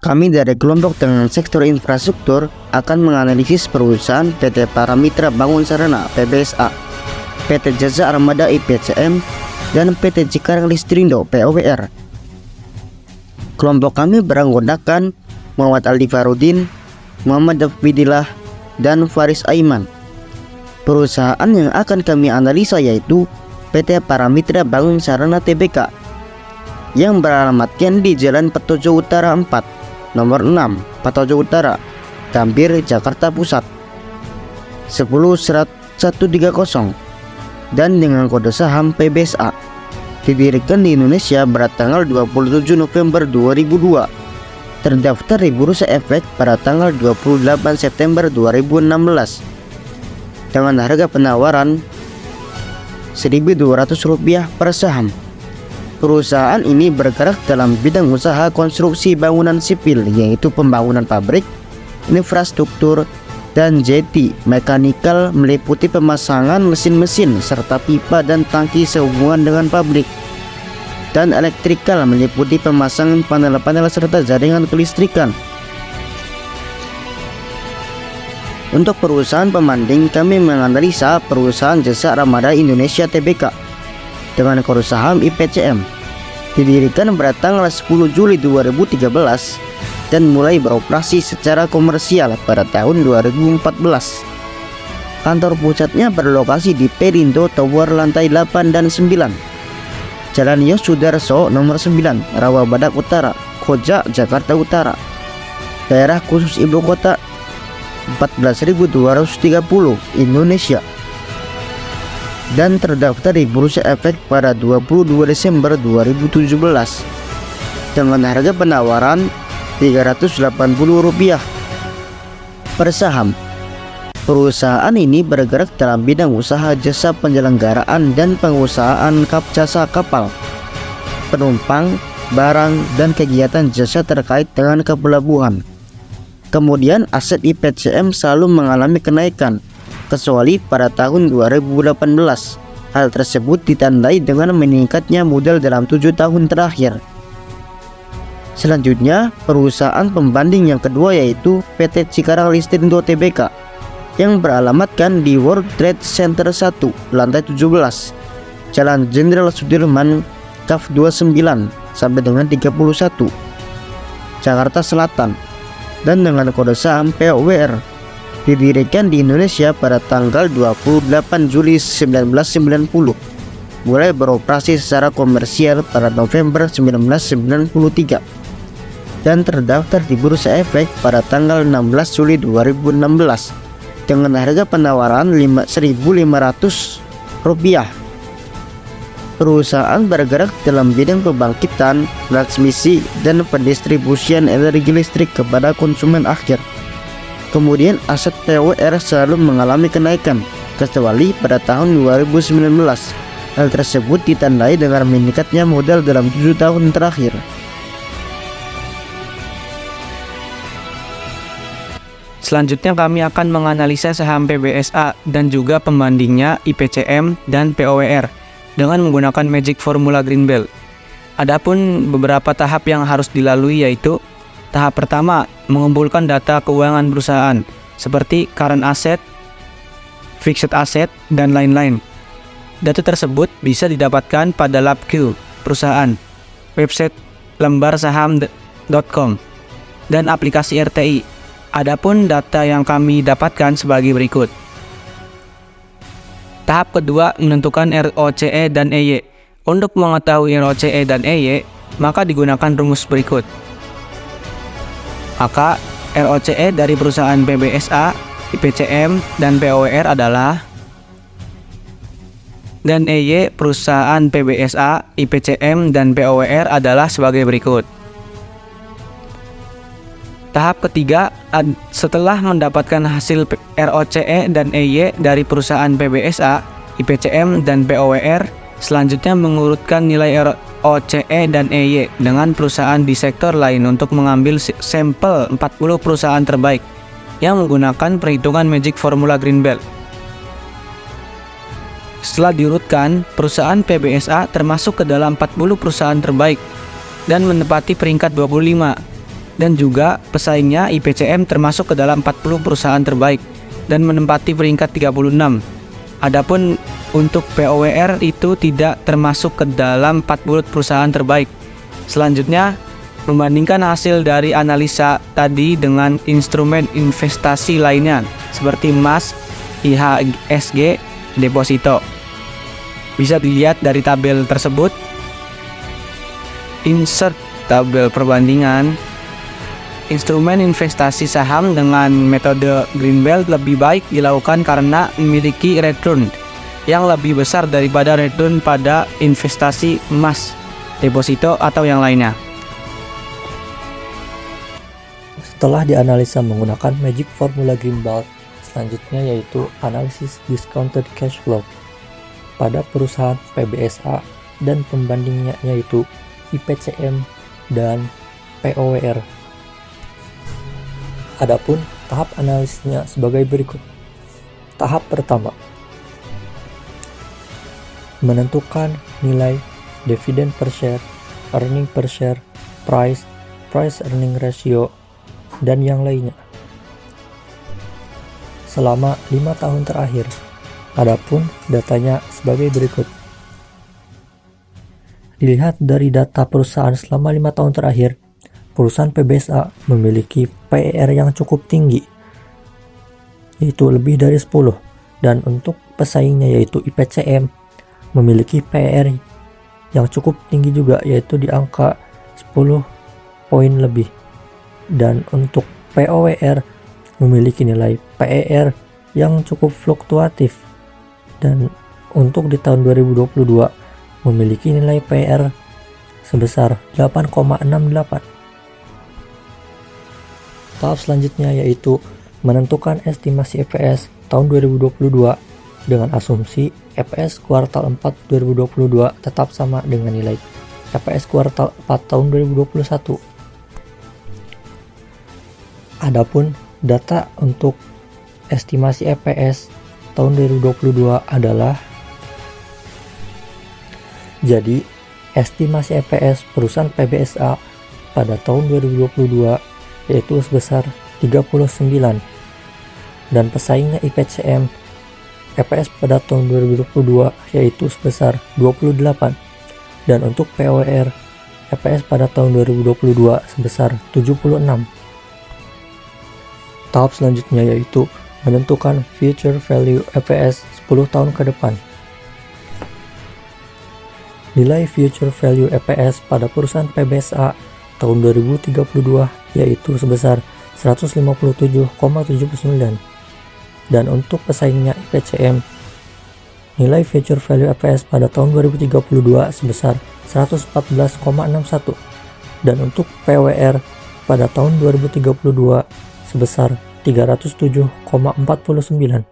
Kami dari kelompok dengan sektor infrastruktur akan menganalisis perusahaan PT Paramitra Bangun Sarana (PBSA), PT Jasa Armada (IPCM), dan PT Cikarang Listrindo (POWR). Kelompok kami beranggotakan Muhammad Aldi Farudin, Muhammad Dafidillah, dan Faris Aiman. Perusahaan yang akan kami analisa yaitu PT Paramitra Bangun Sarana Tbk yang beralamatkan di Jalan Petojo Utara 4, nomor 6, Petojo Utara, Gambir, Jakarta Pusat 10130 dan dengan kode saham PBSA. Didirikan di Indonesia pada tanggal 27 November 2002. Terdaftar di Bursa Efek pada tanggal 28 September 2016 dengan harga penawaran Rp1.200 per saham. Perusahaan ini bergerak dalam bidang usaha konstruksi bangunan sipil, yaitu pembangunan pabrik, infrastruktur, dan jeti mekanikal meliputi pemasangan mesin-mesin serta pipa dan tangki sehubungan dengan pabrik, dan elektrikal meliputi pemasangan panel-panel serta jaringan kelistrikan. Untuk perusahaan pembanding, kami menganalisa perusahaan Jasa Armada Indonesia Tbk dengan kode saham IPCM, didirikan pada tanggal 10 Juli 2013 dan mulai beroperasi secara komersial pada tahun 2014. Kantor pusatnya berlokasi di Perindo Tower lantai 8 dan 9, Jalan Yosudarso nomor 9, Rawabadak Utara, Koja, Jakarta Utara. Daerah khusus ibu kota 14.230 Indonesia, dan terdaftar di Bursa Efek pada 22 Desember 2017 dengan harga penawaran Rp380 per saham. Perusahaan ini bergerak dalam bidang usaha jasa penyelenggaraan dan pengusahaan jasa kapal, penumpang, barang, dan kegiatan jasa terkait dengan kepelabuhan. Kemudian aset IPCM selalu mengalami kenaikan, kecuali pada tahun 2018. Hal tersebut ditandai dengan meningkatnya modal dalam 7 tahun terakhir. Selanjutnya, perusahaan pembanding yang kedua yaitu PT Cikarang Listrindo Tbk yang beralamatkan di World Trade Center 1, lantai 17, Jalan Jenderal Sudirman, Kaf 29 sampai dengan 31, Jakarta Selatan, dan dengan kode saham POWR. Didirikan di Indonesia pada tanggal 28 Juli 1990, mulai beroperasi secara komersial pada November 1993, dan terdaftar di Bursa Efek pada tanggal 16 Juli 2016 dengan harga penawaran Rp1.500. Perusahaan bergerak dalam bidang pembangkitan, transmisi, dan pendistribusian energi listrik kepada konsumen akhir. Kemudian aset POWR selalu mengalami kenaikan, kecuali pada tahun 2019. Hal tersebut ditandai dengan meningkatnya modal dalam 7 tahun terakhir. Selanjutnya kami akan menganalisa saham PBSA dan juga pembandingnya IPCM dan POWR dengan menggunakan Magic Formula Greenbelt. Adapun beberapa tahap yang harus dilalui yaitu: tahap pertama, mengumpulkan data keuangan perusahaan seperti current asset, fixed asset, dan lain-lain. Data tersebut bisa didapatkan pada LabQ perusahaan, website lembarsaham.com, dan aplikasi RTI. Adapun data yang kami dapatkan sebagai berikut. Tahap kedua, menentukan ROCE dan EY. Untuk mengetahui ROCE dan EY, maka digunakan rumus berikut. Maka ROCE dari perusahaan PBSA, IPCM, dan POWR adalah, dan EY perusahaan PBSA, IPCM, dan POWR adalah sebagai berikut. Tahap ketiga, setelah mendapatkan hasil ROCE dan EY dari perusahaan PBSA, IPCM, dan POWR, selanjutnya mengurutkan nilai ROCE dan EY dengan perusahaan di sektor lain untuk mengambil sampel 40 perusahaan terbaik yang menggunakan perhitungan Magic Formula Greenbelt. Setelah diurutkan, perusahaan PBSA termasuk ke dalam 40 perusahaan terbaik dan menempati peringkat 25. dan juga pesaingnya IPCM termasuk ke dalam 40 perusahaan terbaik dan menempati peringkat 36. Adapun untuk POWR itu tidak termasuk ke dalam 40 perusahaan terbaik. Selanjutnya, membandingkan hasil dari analisa tadi dengan instrumen investasi lainnya seperti emas, IHSG, deposito. Bisa dilihat dari tabel tersebut. Insert tabel perbandingan. Instrumen investasi saham dengan metode Greenbelt lebih baik dilakukan karena memiliki return yang lebih besar daripada return pada investasi emas, deposito, atau yang lainnya. Setelah dianalisa menggunakan Magic Formula Greenbelt, selanjutnya yaitu analisis discounted cash flow pada perusahaan PBSA dan pembandingnya yaitu IPCM dan POWR. Adapun tahap analisisnya sebagai berikut. Tahap pertama, menentukan nilai dividen per share, earning per share, price earning ratio, dan yang lainnya selama 5 tahun terakhir. Adapun datanya sebagai berikut. Dilihat dari data perusahaan selama 5 tahun terakhir, perusahaan PBSA memiliki PER yang cukup tinggi, yaitu lebih dari 10, dan untuk pesaingnya yaitu IPCM memiliki PER yang cukup tinggi juga, yaitu di angka 10 poin lebih. Dan untuk POWR memiliki nilai PER yang cukup fluktuatif, dan untuk di tahun 2022 memiliki nilai PER sebesar 8,68. Tahap selanjutnya yaitu menentukan estimasi EPS tahun 2022 dengan asumsi EPS kuartal 4 2022 tetap sama dengan nilai EPS kuartal 4 tahun 2021. Adapun data untuk estimasi EPS tahun 2022 adalah, jadi estimasi EPS perusahaan PBSA pada tahun 2022 yaitu sebesar 39, dan pesaingnya IPCM EPS pada tahun 2022 yaitu sebesar 28, dan untuk POWR EPS pada tahun 2022 sebesar 76. Tahap selanjutnya yaitu menentukan future value EPS 10 tahun ke depan. Nilai future value EPS pada perusahaan PBSA tahun 2032 yaitu sebesar 157,79, dan untuk pesaingnya IPCM nilai future value EPS pada tahun 2032 sebesar 114,61, dan untuk POWR pada tahun 2032 sebesar 307,49.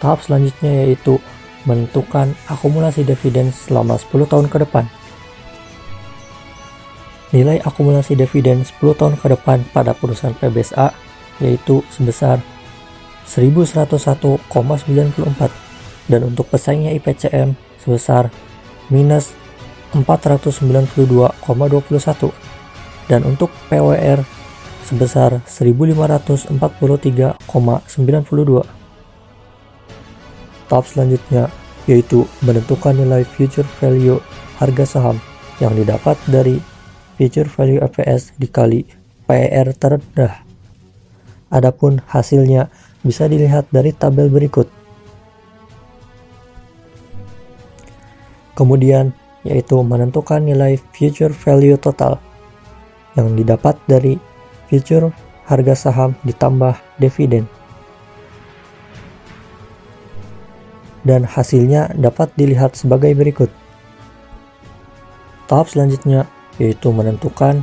Tahap selanjutnya yaitu menentukan akumulasi dividen selama 10 tahun ke depan. Nilai akumulasi dividen 10 tahun ke depan pada perusahaan PBSA yaitu sebesar 1101,94, dan untuk pesaingnya IPCM sebesar minus 492,21, dan untuk POWR sebesar 1543,92. Tahap selanjutnya yaitu menentukan nilai future value harga saham yang didapat dari future value EPS dikali PER terendah. Adapun hasilnya bisa dilihat dari tabel berikut. Kemudian yaitu menentukan nilai future value total yang didapat dari future harga saham ditambah dividen, dan hasilnya dapat dilihat sebagai berikut. Tahap selanjutnya yaitu menentukan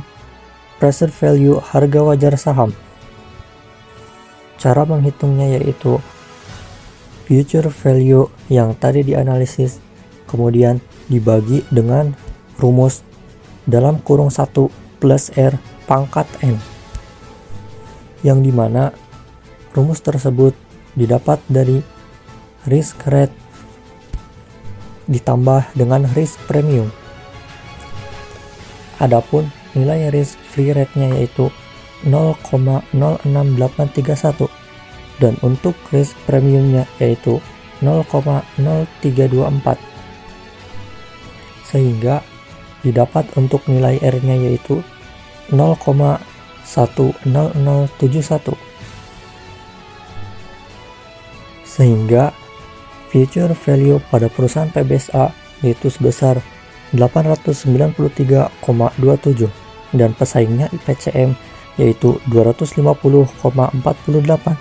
present value harga wajar saham. Cara menghitungnya yaitu future value yang tadi dianalisis kemudian dibagi dengan rumus dalam kurung 1 plus R pangkat N, yang dimana rumus tersebut didapat dari risk rate ditambah dengan risk premium. Adapun nilai risk free rate-nya yaitu 0,06831 dan untuk risk premiumnya yaitu 0,0324, sehingga didapat untuk nilai R-nya yaitu 0,10071, sehingga future value pada perusahaan PBSA yaitu sebesar 893,27 dan pesaingnya IPCM yaitu 250,48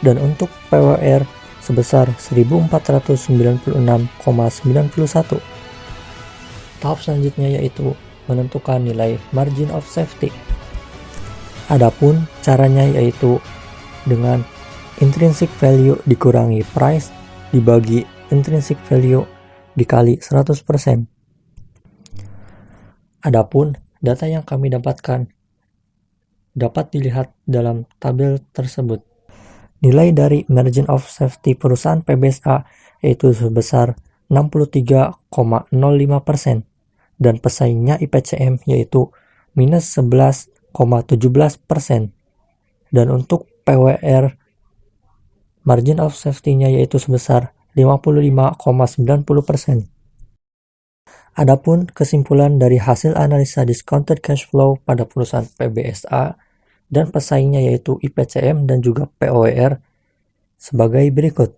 dan untuk PWR sebesar 1496,91. Tahap selanjutnya yaitu menentukan nilai margin of safety. Adapun caranya yaitu dengan intrinsic value dikurangi price dibagi intrinsic value dikali 100%. Adapun data yang kami dapatkan dapat dilihat dalam tabel tersebut. Nilai dari margin of safety perusahaan PBSA yaitu sebesar 63,05% dan pesaingnya IPCM yaitu minus 11,17%. Dan untuk PWR margin of safety-nya yaitu sebesar 55,90%. Adapun kesimpulan dari hasil analisa discounted cash flow pada perusahaan PBSA dan pesaingnya yaitu IPCM dan juga POWR sebagai berikut.